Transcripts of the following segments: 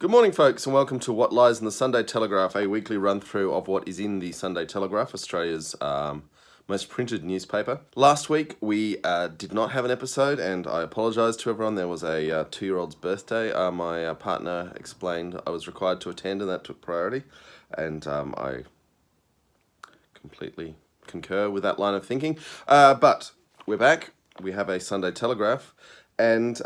Good morning, folks, and welcome to What Lies in the Sunday Telegraph, a weekly run-through of what is in the Sunday Telegraph, Australia's most printed newspaper. Last week, we did not have an episode, and I apologise to everyone. There was a 2-year-old's birthday. My partner explained I was required to attend, and that took priority, and I completely concur with that line of thinking. But we're back. We have a Sunday Telegraph. And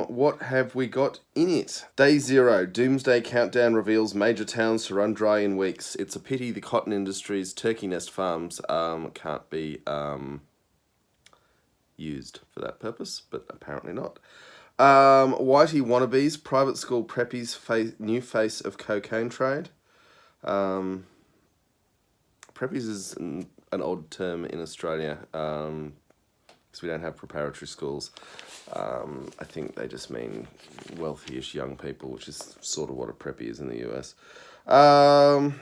what have we got in it? Day 0, Doomsday Countdown reveals major towns to run dry in weeks. It's a pity the cotton industry's turkey nest farms can't be used for that purpose, but apparently not. Whitey wannabes, private school preppies, new face of cocaine trade. Preppies is an odd term in Australia, because we don't have preparatory schools. I think they just mean wealthy-ish young people, which is sort of what a preppy is in the US. And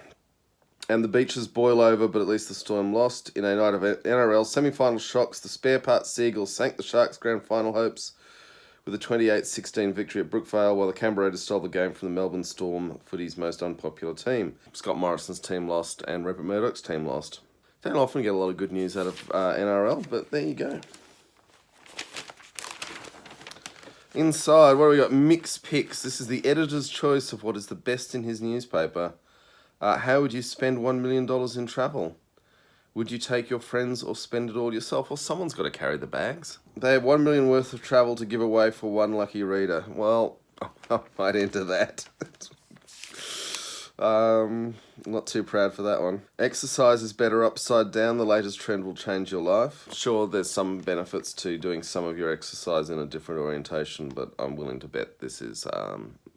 the beaches boil over, but at least the Storm lost. In a night of NRL semi-final shocks, the spare part Seagulls sank the Sharks' grand final hopes with a 28-16 victory at Brookvale, while the Canberra Raiders stole the game from the Melbourne Storm, footy's most unpopular team. Scott Morrison's team lost and Rupert Murdoch's team lost. Don't often get a lot of good news out of NRL, but there you go. Inside, what do we got? Mixed picks. This is the editor's choice of what is the best in his newspaper. How would you spend $1 million in travel? Would you take your friends or spend it all yourself? Well, someone's got to carry the bags. They have $1 million worth of travel to give away for one lucky reader. Well, I might enter that. Not too proud for that one. Exercise is better upside down. The latest trend will change your life. Sure, there's some benefits to doing some of your exercise in a different orientation, but I'm willing to bet this is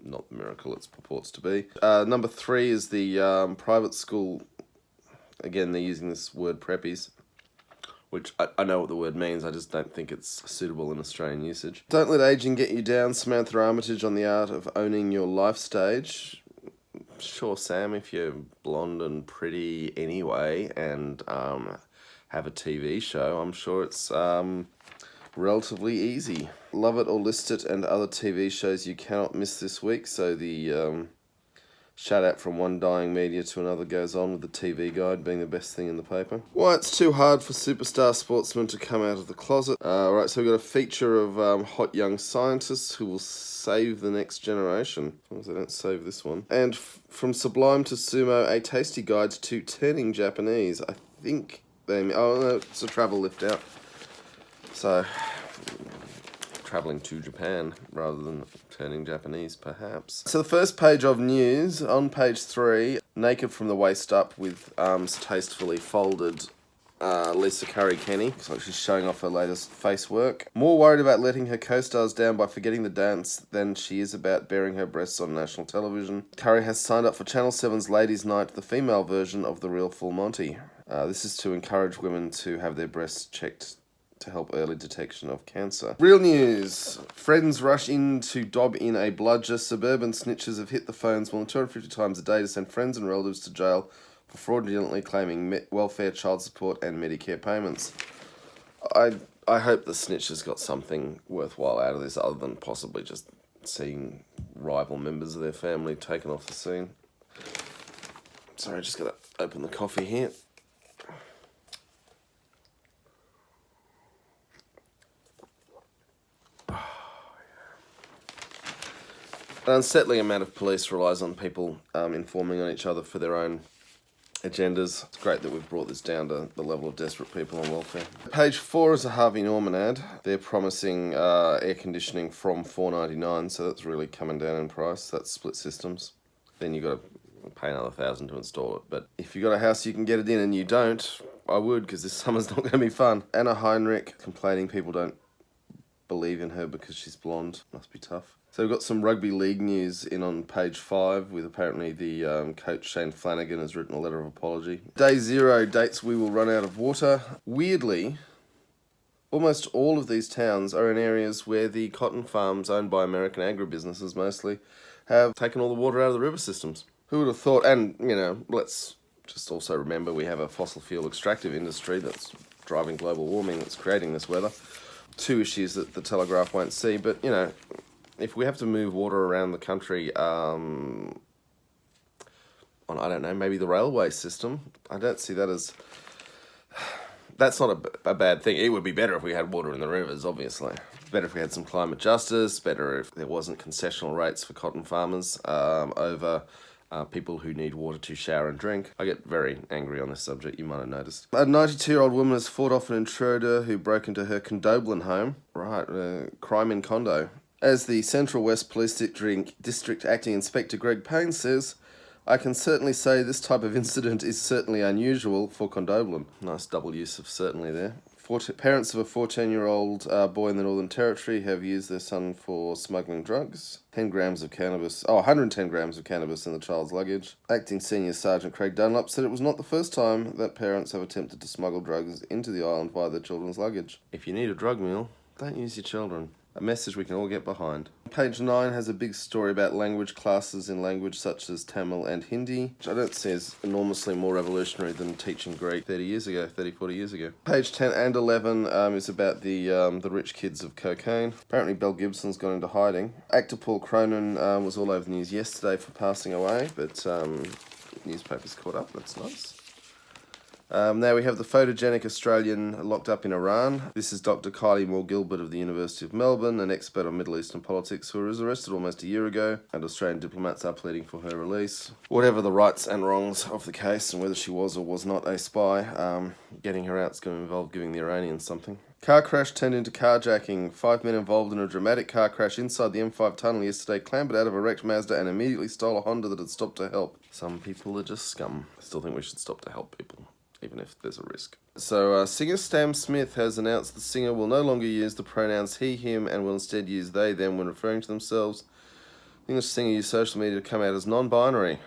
not the miracle it purports to be. Number 3 is the private school. Again, they're using this word preppies, which I know what the word means, I just don't think it's suitable in Australian usage. Don't let aging get you down. Samantha Armitage on the art of owning your life stage. Sure, Sam, if you're blonde and pretty anyway and have a TV show, I'm sure it's relatively easy. Love It or List It and other TV shows you cannot miss this week. So the shout out from one dying media to another goes on, with the TV Guide being the best thing in the paper. Why it's too hard for superstar sportsmen to come out of the closet. Right, so we've got a feature of hot young scientists who will save the next generation, as long as they don't save this one. And from sublime to sumo, a tasty guide to turning Japanese. I think they... Oh, no, it's a travel lift out. So, travelling to Japan rather than turning Japanese, perhaps. So the first page of news, on page 3, naked from the waist up with arms tastefully folded, Lisa Curry-Kenny, so she's showing off her latest face work. More worried about letting her co-stars down by forgetting the dance than she is about bearing her breasts on national television. Curry has signed up for Channel 7's Ladies' Night, the female version of The Real Full Monty. This is to encourage women to have their breasts checked to help early detection of cancer. Real news. Friends rush in to dob in a bludger. Suburban snitches have hit the phones more than 250 times a day to send friends and relatives to jail for fraudulently claiming welfare, child support and Medicare payments. I hope the snitches got something worthwhile out of this other than possibly just seeing rival members of their family taken off the scene. Sorry, just gotta open the coffee here. An unsettling amount of police relies on people informing on each other for their own agendas. It's great that we've brought this down to the level of desperate people on welfare. Page 4 is a Harvey Norman ad. They're promising air conditioning from $4.99, so that's really coming down in price. That's split systems. Then you've got to pay another $1,000 to install it. But if you've got a house you can get it in and you don't, I would, because this summer's not going to be fun. Anna Heinrich complaining people don't believe in her because she's blonde. Must be tough. So we've got some rugby league news in on page 5, with apparently the coach Shane Flanagan has written a letter of apology. Day 0, dates we will run out of water. Weirdly, almost all of these towns are in areas where the cotton farms owned by American agribusinesses mostly have taken all the water out of the river systems. Who would have thought? And, you know, let's just also remember we have a fossil fuel extractive industry that's driving global warming, that's creating this weather. 2 issues that the Telegraph won't see, but, you know, if we have to move water around the country on, I don't know, maybe the railway system, I don't see that as... That's not a bad thing. It would be better if we had water in the rivers, obviously. Better if we had some climate justice, better if there wasn't concessional rates for cotton farmers over people who need water to shower and drink. I get very angry on this subject, you might have noticed. A 92-year-old woman has fought off an intruder who broke into her Condobolin home. Right, crime in condo. As the Central West Police District Acting Inspector Greg Payne says, I can certainly say this type of incident is certainly unusual for Condobolin. Nice double use of certainly there. Parents of a 14-year-old boy in the Northern Territory have used their son for smuggling drugs. 110 grams of cannabis in the child's luggage. Acting Senior Sergeant Craig Dunlop said it was not the first time that parents have attempted to smuggle drugs into the island via their children's luggage. If you need a drug mule, don't use your children. A message we can all get behind. Page 9 has a big story about language classes in language such as Tamil and Hindi, which I don't see as enormously more revolutionary than teaching Greek 40 years ago. Page 10 and 11 is about the rich kids of cocaine. Apparently Belle Gibson's gone into hiding. Actor Paul Cronin was all over the news yesterday for passing away, but newspapers caught up, that's nice. Now we have the photogenic Australian locked up in Iran. This is Dr. Kylie Moore-Gilbert of the University of Melbourne, an expert on Middle Eastern politics who was arrested almost a year ago, and Australian diplomats are pleading for her release. Whatever the rights and wrongs of the case and whether she was or was not a spy, getting her out is going to involve giving the Iranians something. Car crash turned into carjacking. 5 men involved in a dramatic car crash inside the M5 tunnel yesterday clambered out of a wrecked Mazda and immediately stole a Honda that had stopped to help. Some people are just scum. I still think we should stop to help people, even if there's a risk. So singer Sam Smith has announced the singer will no longer use the pronouns he, him, and will instead use they, them when referring to themselves. The English singer used social media to come out as non-binary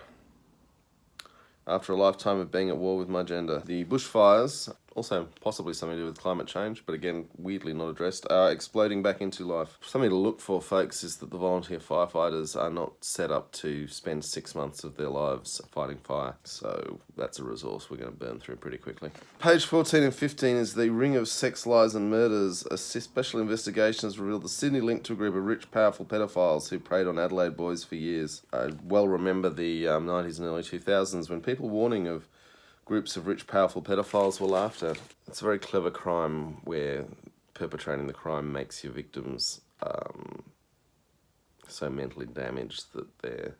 after a lifetime of being at war with my gender. The bushfires, also possibly something to do with climate change, but again, weirdly not addressed, are exploding back into life. Something to look for, folks, is that the volunteer firefighters are not set up to spend 6 months of their lives fighting fire. So that's a resource we're going to burn through pretty quickly. Page 14 and 15 is the ring of sex, lies and murders. A special investigation has revealed the Sydney link to a group of rich, powerful pedophiles who preyed on Adelaide boys for years. I well remember the 90s and early 2000s when people warning of groups of rich, powerful pedophiles were laughed at. It's a very clever crime where perpetrating the crime makes your victims so mentally damaged that their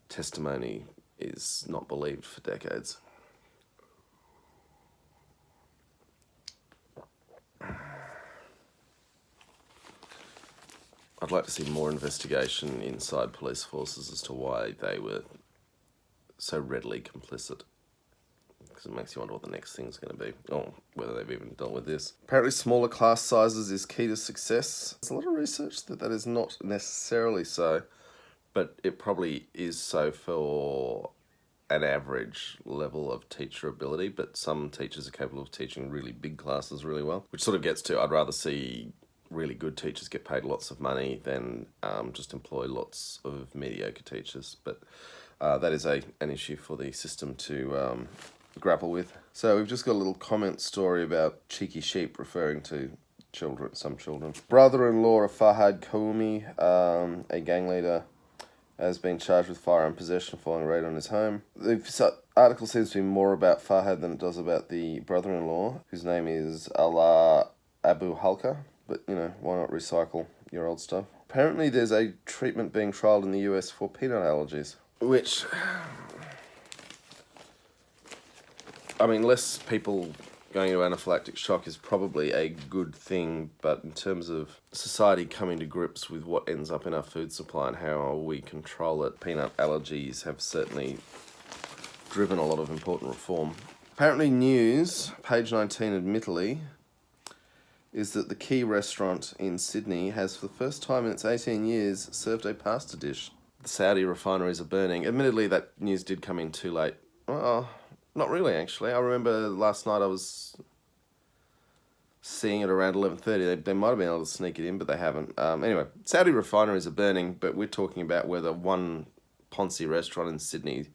testimony is not believed for decades. I'd like to see more investigation inside police forces as to why they were so readily complicit. Because it makes you wonder what the next thing's going to be, or whether they've even dealt with this. Apparently smaller class sizes is key to success. There's a lot of research that is not necessarily so, but it probably is so for an average level of teacher ability, but some teachers are capable of teaching really big classes really well, which sort of gets to, I'd rather see really good teachers get paid lots of money than just employ lots of mediocre teachers, but that is an issue for the system to grapple with. So we've just got a little comment story about cheeky sheep referring to some children. Brother-in-law of Farhad Kaumi, a gang leader, has been charged with firearm possession following a raid on his home. The article seems to be more about Farhad than it does about the brother-in-law, whose name is Allah Abu Halka, but why not recycle your old stuff? Apparently there's a treatment being trialled in the US for peanut allergies, which, I mean, less people going into anaphylactic shock is probably a good thing, but in terms of society coming to grips with what ends up in our food supply and how we control it, peanut allergies have certainly driven a lot of important reform. Apparently news, page 19 admittedly, is that the Key restaurant in Sydney has for the first time in its 18 years served a pasta dish. The Saudi refineries are burning. Admittedly, that news did come in too late. Well, not really, actually. I remember last night I was seeing it around 11:30. They might have been able to sneak it in, but they haven't. Anyway, Saudi refineries are burning, but we're talking about whether one Ponzi restaurant in Sydney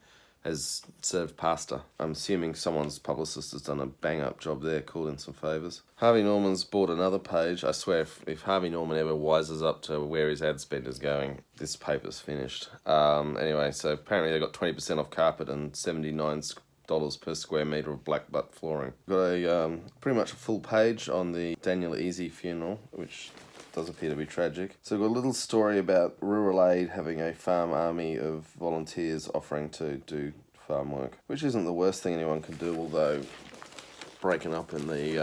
has served pasta. I'm assuming someone's publicist has done a bang-up job there, called in some favours. Harvey Norman's bought another page. I swear, if Harvey Norman ever wises up to where his ad spend is going, this paper's finished. Anyway, so apparently they got 20% off carpet and $79 per square metre of black butt flooring. Got a pretty much a full page on the Daniel Easy funeral, which does appear to be tragic. So we've got a little story about Rural Aid having a farm army of volunteers offering to do farm work, which isn't the worst thing anyone can do, although breaking up in the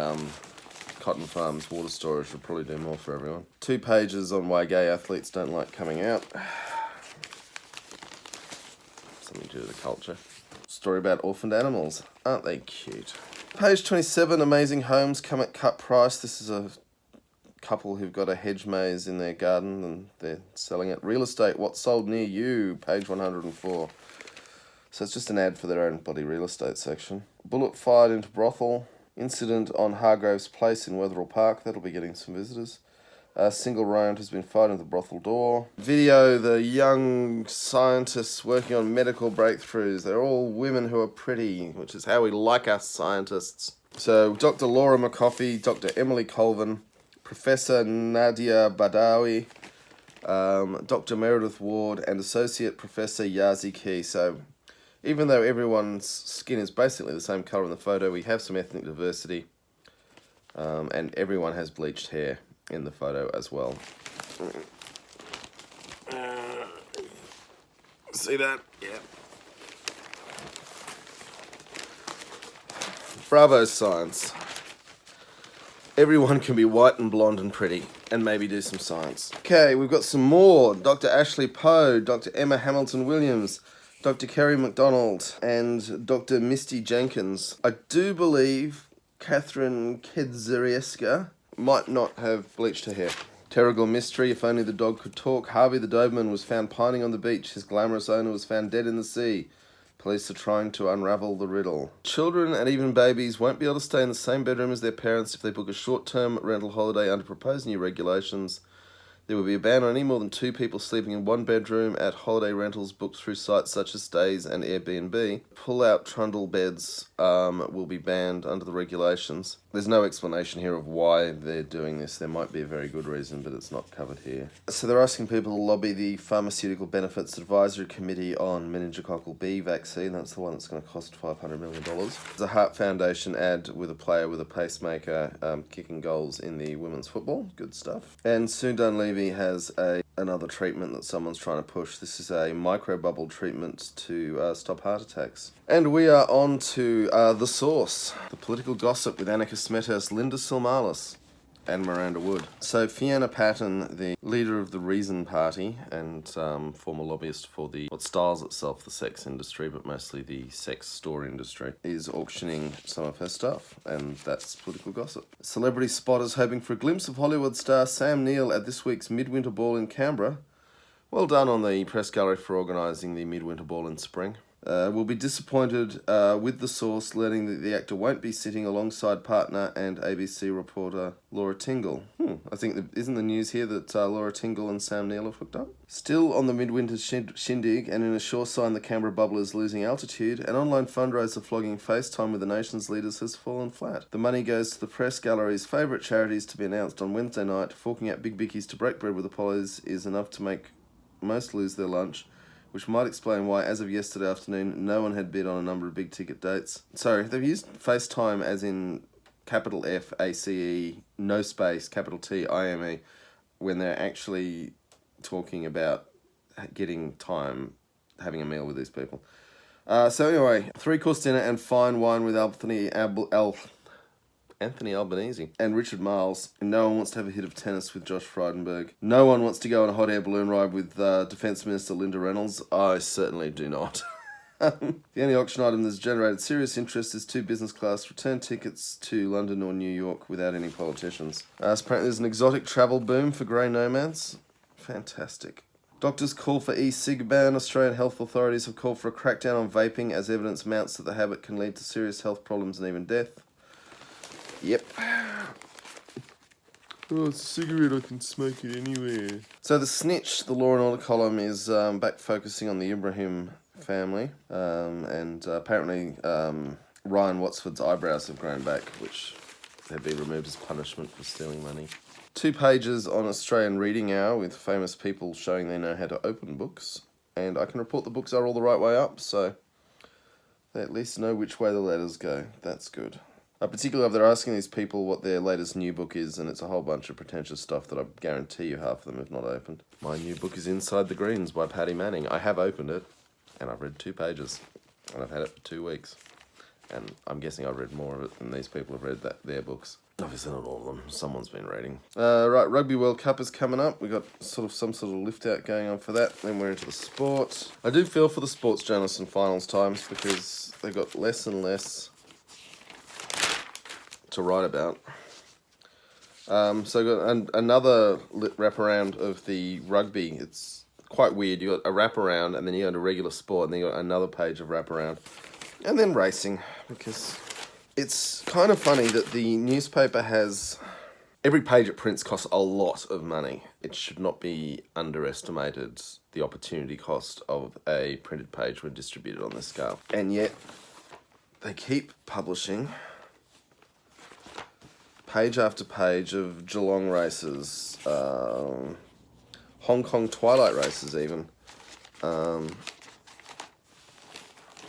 cotton farms water storage would probably do more for everyone. 2 pages on why gay athletes don't like coming out. Something to do with the culture. Story about orphaned animals. Aren't they cute? Page 27, amazing homes come at cut price. This is a couple who've got a hedge maze in their garden and they're selling it. Real estate, what's sold near you? Page 104. So it's just an ad for their own bloody real estate section. Bullet fired into brothel. Incident on Hargraves Place in Wetherell Park. That'll be getting some visitors. A single round has been fired into the brothel door. Video, the young scientists working on medical breakthroughs. They're all women who are pretty, which is how we like us scientists. So Dr. Laura McCoffey, Dr. Emily Colvin, Professor Nadia Badawi, Dr. Meredith Ward, and Associate Professor Yazi Key. So even though everyone's skin is basically the same colour in the photo, we have some ethnic diversity, and everyone has bleached hair in the photo as well. See that? Yeah. Bravo, science. Everyone can be white and blonde and pretty, and maybe do some science. Okay, we've got some more. Dr. Ashley Poe, Dr. Emma Hamilton-Williams, Dr. Kerry MacDonald, and Dr. Misty Jenkins. I do believe Catherine Kedzierska might not have bleached her hair. Terrigal mystery, if only the dog could talk. Harvey the Doberman was found pining on the beach. His glamorous owner was found dead in the sea. Police are trying to unravel the riddle. Children and even babies won't be able to stay in the same bedroom as their parents if they book a short-term rental holiday under proposed new regulations. There will be a ban on any more than 2 people sleeping in one bedroom at holiday rentals booked through sites such as Stays and Airbnb. Pull-out trundle beds will be banned under the regulations. There's no explanation here of why they're doing this. There might be a very good reason, but it's not covered here. So they're asking people to lobby the Pharmaceutical Benefits Advisory Committee on meningococcal B vaccine. That's the one that's going to cost $500 million. There's a Heart Foundation ad with a player with a pacemaker kicking goals in the women's football. Good stuff. And Sundan Levy has another treatment that someone's trying to push. This is a microbubble treatment to stop heart attacks. And we are on to The Source, the political gossip with Annika Smethurst, Linda Silmalis, and Miranda Wood. So Fiona Patton, the leader of the Reason Party and former lobbyist for what styles itself the sex industry, but mostly the sex store industry, is auctioning some of her stuff, and that's political gossip. Celebrity spotters hoping for a glimpse of Hollywood star Sam Neill at this week's Midwinter Ball in Canberra. Well done on the press gallery for organising the Midwinter Ball in spring. Will be disappointed with The Source learning that the actor won't be sitting alongside partner and ABC reporter Laura Tingle. I think isn't the news here that Laura Tingle and Sam Neill have hooked up? Still on the midwinter shindig, and in a sure sign the Canberra bubble is losing altitude, an online fundraiser flogging FaceTime with the nation's leaders has fallen flat. The money goes to the press gallery's favourite charities to be announced on Wednesday night. Forking out big bickies to break bread with Apollos is enough to make most lose their lunch, which might explain why, as of yesterday afternoon, no one had bid on a number of big-ticket dates. Sorry, they've used FaceTime as in capital F, A-C-E, no space, capital T, I-M-E, when they're actually talking about getting time, having a meal with these people. So anyway, 3-course dinner and fine wine with Anthony Albanese and Richard Miles. And no one wants to have a hit of tennis with Josh Frydenberg. No one wants to go on a hot air balloon ride with Defence Minister Linda Reynolds. I certainly do not. The only auction item that's generated serious interest is 2 business class return tickets to London or New York without any politicians. Apparently there's an exotic travel boom for grey nomads. Fantastic. Doctors call for e-cig ban. Australian health authorities have called for a crackdown on vaping as evidence mounts that the habit can lead to serious health problems and even death. Yep. Oh, it's a cigarette, I can smoke it anywhere. So The Snitch, the Law and Order column, is back focusing on the Ibrahim family. And apparently Ryan Wattsford's eyebrows have grown back, which have been removed as punishment for stealing money. 2 pages on Australian Reading Hour with famous people showing they know how to open books. And I can report the books are all the right way up, so they at least know which way the letters go. That's good. Particularly if they're asking these people what their latest new book is, and it's a whole bunch of pretentious stuff that I guarantee you half of them have not opened. My new book is Inside the Greens by Paddy Manning. I have opened it, and I've read 2 pages, and I've had it for 2 weeks. And I'm guessing I've read more of it than these people have read their books. Obviously not all of them. Someone's been reading. Right, Rugby World Cup is coming up. We've got some sort of lift out going on for that. Then we're into the sport. I do feel for the sports journalists in finals times because they've got less and less to write about. So I've got another wraparound of the rugby. It's quite weird. You got a wraparound, and then you got a regular sport, and then you got another page of wraparound, and then racing, because it's kind of funny that the newspaper has every page it prints costs a lot of money. It should not be underestimated, the opportunity cost of a printed page when distributed on this scale, and yet they keep publishing page after page of Geelong races, Hong Kong twilight races even,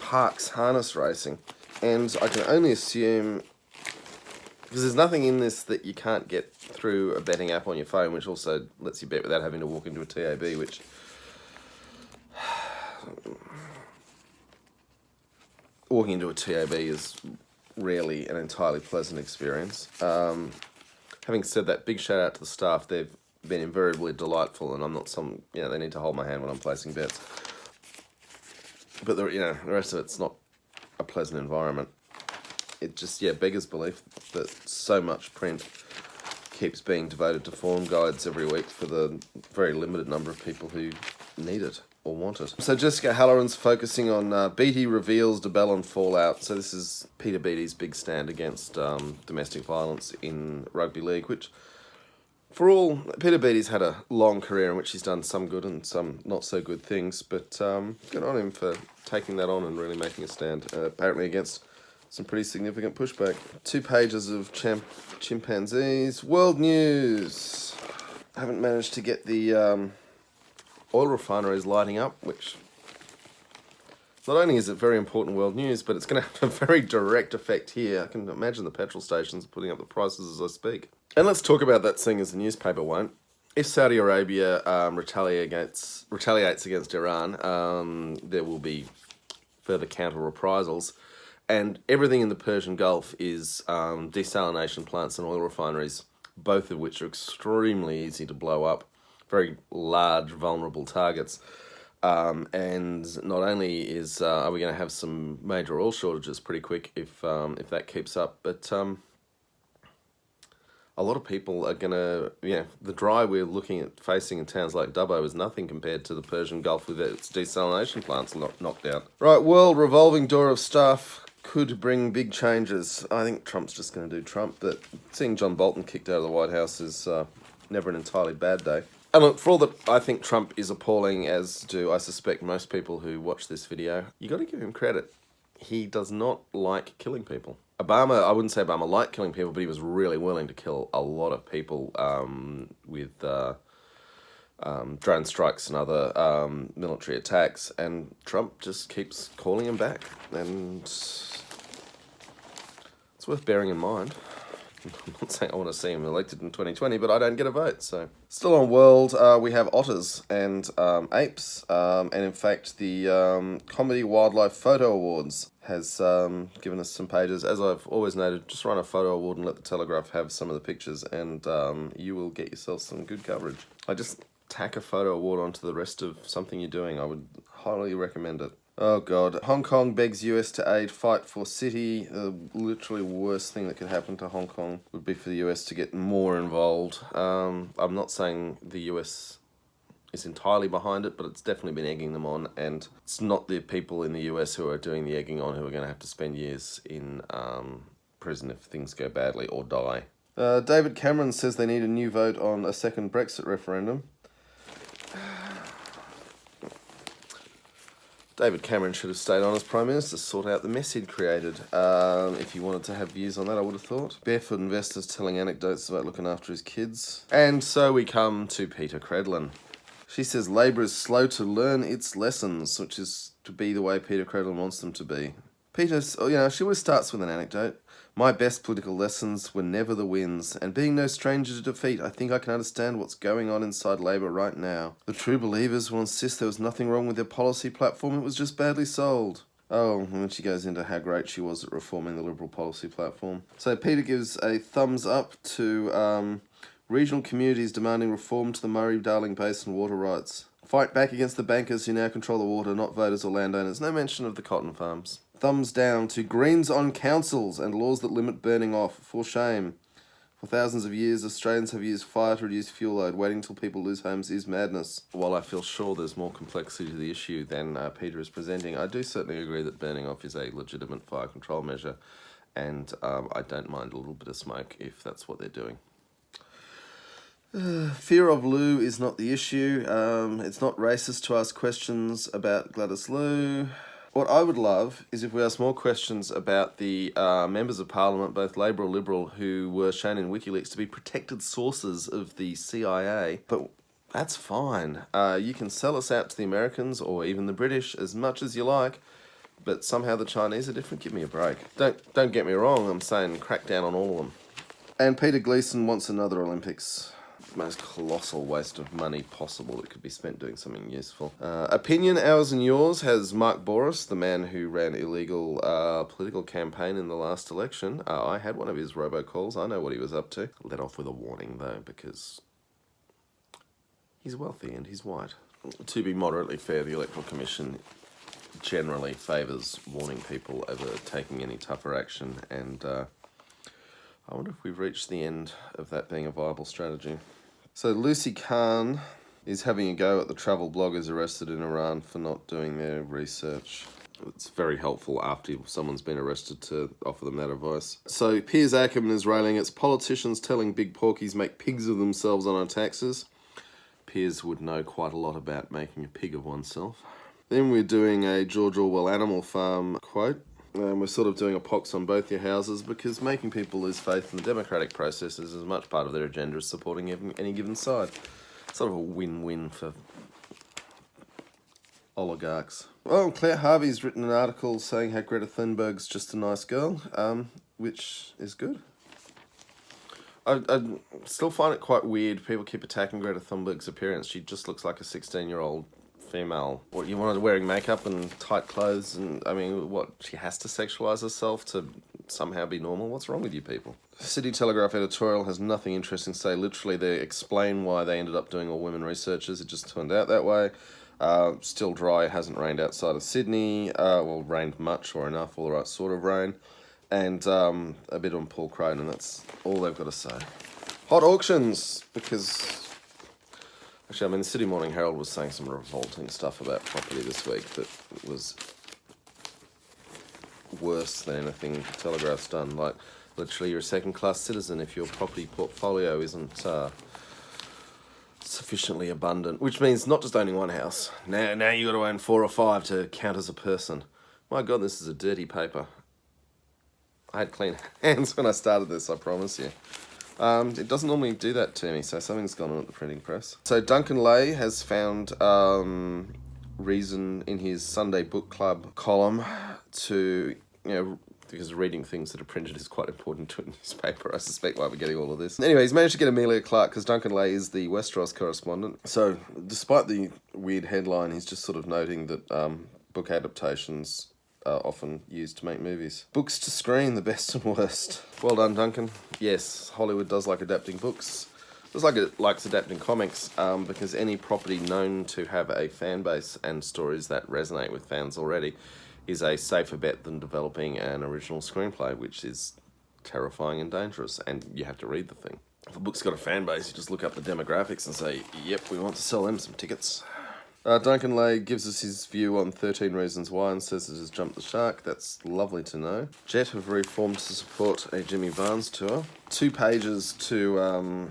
Parks harness racing. And I can only assume, because there's nothing in this that you can't get through a betting app on your phone, which also lets you bet without having to walk into a TAB, which walking into a TAB is rarely an entirely pleasant experience. Having said that, big shout out to the staff. They've been invariably delightful, and I'm not they need to hold my hand when I'm placing bets. But the rest of it's not a pleasant environment. It just, beggars belief that so much print keeps being devoted to form guides every week for the very limited number of people who need it or want it. So Jessica Halloran's focusing on Beattie reveals DeBell and fallout. So this is Peter Beattie's big stand against domestic violence in rugby league, which Peter Beattie's had a long career in which he's done some good and some not so good things, but good on him for taking that on and really making a stand, apparently against some pretty significant pushback. 2 pages of chimpanzees. World news. I haven't managed to get the oil refineries lighting up, which not only is it very important world news, but it's going to have a very direct effect here. I can imagine the petrol stations putting up the prices as I speak. And let's talk about that, seeing as the newspaper won't. If Saudi Arabia retaliates against Iran, there will be further counter reprisals. And everything in the Persian Gulf is desalination plants and oil refineries, both of which are extremely easy to blow up, very large, vulnerable targets. And not only are we going to have some major oil shortages pretty quick if that keeps up, but a lot of people are going to, the dry we're looking at facing in towns like Dubbo is nothing compared to the Persian Gulf with its desalination plants knocked out. Right, world revolving door of stuff could bring big changes. I think Trump's just going to do Trump, but seeing John Bolton kicked out of the White House is never an entirely bad day. And look, for all that I think Trump is appalling, as do I suspect most people who watch this video, you got to give him credit. He does not like killing people. Obama, I wouldn't say Obama liked killing people, but he was really willing to kill a lot of people with drone strikes and other military attacks, and Trump just keeps calling him back, and it's worth bearing in mind. I'm not saying I want to see him elected in 2020, but I don't get a vote, so. Still on world, we have otters and apes, and in fact the Comedy Wildlife Photo Awards has given us some pages. As I've always noted, just run a photo award and let the Telegraph have some of the pictures, and you will get yourself some good coverage. I just tack a photo award onto the rest of something you're doing. I would highly recommend it. Oh God. Hong Kong begs US to aid fight for city. The literally worst thing that could happen to Hong Kong would be for the US to get more involved. I'm not saying the US is entirely behind it, but it's definitely been egging them on, and it's not the people in the US who are doing the egging on who are going to have to spend years in prison if things go badly or die. David Cameron says they need a new vote on a second Brexit referendum. David Cameron should have stayed on as Prime Minister, sort out the mess he'd created. If you wanted to have views on that, I would have thought. Barefoot investors telling anecdotes about looking after his kids. And so we come to Peter Credlin. She says Labour is slow to learn its lessons, which is to be the way Peter Credlin wants them to be. Peter, she always starts with an anecdote. My best political lessons were never the wins, and being no stranger to defeat, I think I can understand what's going on inside Labour right now. The true believers will insist there was nothing wrong with their policy platform, it was just badly sold. Oh, and then she goes into how great she was at reforming the Liberal policy platform. So Peter gives a thumbs up to regional communities demanding reform to the Murray-Darling Basin water rights. Fight back against the bankers who now control the water, not voters or landowners. No mention of the cotton farms. Thumbs down to Greens on councils and laws that limit burning off. For shame. For thousands of years, Australians have used fire to reduce fuel load. Waiting till people lose homes is madness. While I feel sure there's more complexity to the issue than Peter is presenting, I do certainly agree that burning off is a legitimate fire control measure, and I don't mind a little bit of smoke if that's what they're doing. Fear of Lou is not the issue. It's not racist to ask questions about Gladys Lou. What I would love is if we ask more questions about the members of Parliament, both Labor or Liberal, who were shown in WikiLeaks to be protected sources of the CIA. But that's fine. You can sell us out to the Americans or even the British as much as you like, but somehow the Chinese are different. Give me a break. Don't get me wrong. I'm saying crack down on all of them. And Peter Gleeson wants another Olympics. Most colossal waste of money possible that could be spent doing something useful. Opinion, Ours and Yours, has Mark Boris, the man who ran illegal political campaign in the last election. I had one of his robocalls. I know what he was up to. Let off with a warning, though, because he's wealthy and he's white. To be moderately fair, the Electoral Commission generally favours warning people over taking any tougher action, and I wonder if we've reached the end of that being a viable strategy. So Lucy Khan is having a go at the travel bloggers arrested in Iran for not doing their research. It's very helpful after someone's been arrested to offer them that advice. So Piers Ackerman is railing against politicians telling big porkies make pigs of themselves on our taxes. Piers would know quite a lot about making a pig of oneself. Then we're doing a George Orwell Animal Farm quote. And we're sort of doing a pox on both your houses because making people lose faith in the democratic process is as much part of their agenda as supporting any given side. Sort of a win-win for oligarchs. Well, Claire Harvey's written an article saying how Greta Thunberg's just a nice girl, which is good. I still find it quite weird. People keep attacking Greta Thunberg's appearance. She just looks like a 16-year-old female. What, you want her wearing makeup and tight clothes, and I mean, what, she has to sexualise herself to somehow be normal? What's wrong with you people? City Telegraph editorial has nothing interesting to say. Literally, they explain why they ended up doing all women researchers. It just turned out that way. Still dry. It hasn't rained outside of Sydney. Well, rained much or enough, all the right sort of rain. And a bit on Paul Cronin. That's all they've got to say. Hot auctions, because actually, I mean, the Sydney Morning Herald was saying some revolting stuff about property this week that was worse than anything the Telegraph's done. Like, literally, you're a second-class citizen if your property portfolio isn't sufficiently abundant, which means not just owning one house. Now you got to own 4 or 5 to count as a person. My God, this is a dirty paper. I had clean hands when I started this, I promise you. It doesn't normally do that to me, so something's gone on at the printing press. So Duncan Lay has found reason in his Sunday Book Club column to, because reading things that are printed is quite important to a newspaper. I suspect why we're getting all of this. Anyway, he's managed to get Amelia Clark, because Duncan Lay is the Westeros correspondent. So despite the weird headline, he's just sort of noting that book adaptations are often used to make movies. Books to screen, the best and worst. Well done, Duncan. Yes, Hollywood does like adapting books. Just like it likes adapting comics, because any property known to have a fan base and stories that resonate with fans already is a safer bet than developing an original screenplay, which is terrifying and dangerous, and you have to read the thing. If a book's got a fan base, you just look up the demographics and say, yep, we want to sell them some tickets. Duncan Lay gives us his view on 13 Reasons Why and says it has jumped the shark. That's lovely to know. Jet have reformed to support a Jimmy Barnes tour. 2 pages to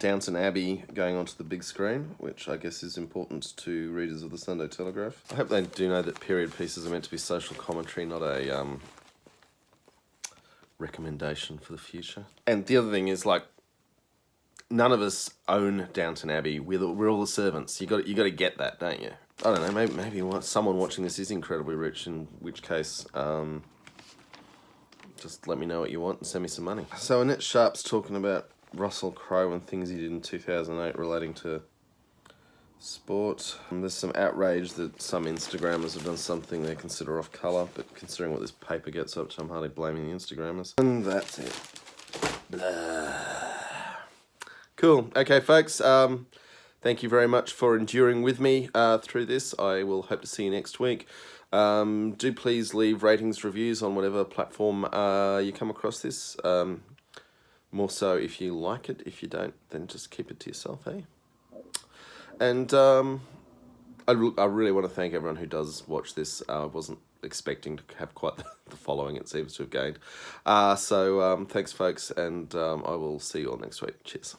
Downton Abbey going onto the big screen, which I guess is important to readers of the Sunday Telegraph. I hope they do know that period pieces are meant to be social commentary, not a recommendation for the future. And the other thing is, like, none of us own Downton Abbey. We're all the servants. You got to get that, don't you? I don't know. Maybe someone watching this is incredibly rich, in which case, just let me know what you want and send me some money. So Annette Sharp's talking about Russell Crowe and things he did in 2008 relating to sport. And there's some outrage that some Instagrammers have done something they consider off colour, but considering what this paper gets up to, I'm hardly blaming the Instagrammers. And that's it. Blah. Cool. Okay, folks. Thank you very much for enduring with me through this. I will hope to see you next week. Do please leave ratings, reviews on whatever platform you come across this. More so if you like it. If you don't, then just keep it to yourself, eh? And I really want to thank everyone who does watch this. I wasn't expecting to have quite the following it seems to have gained. So thanks, folks, and I will see you all next week. Cheers.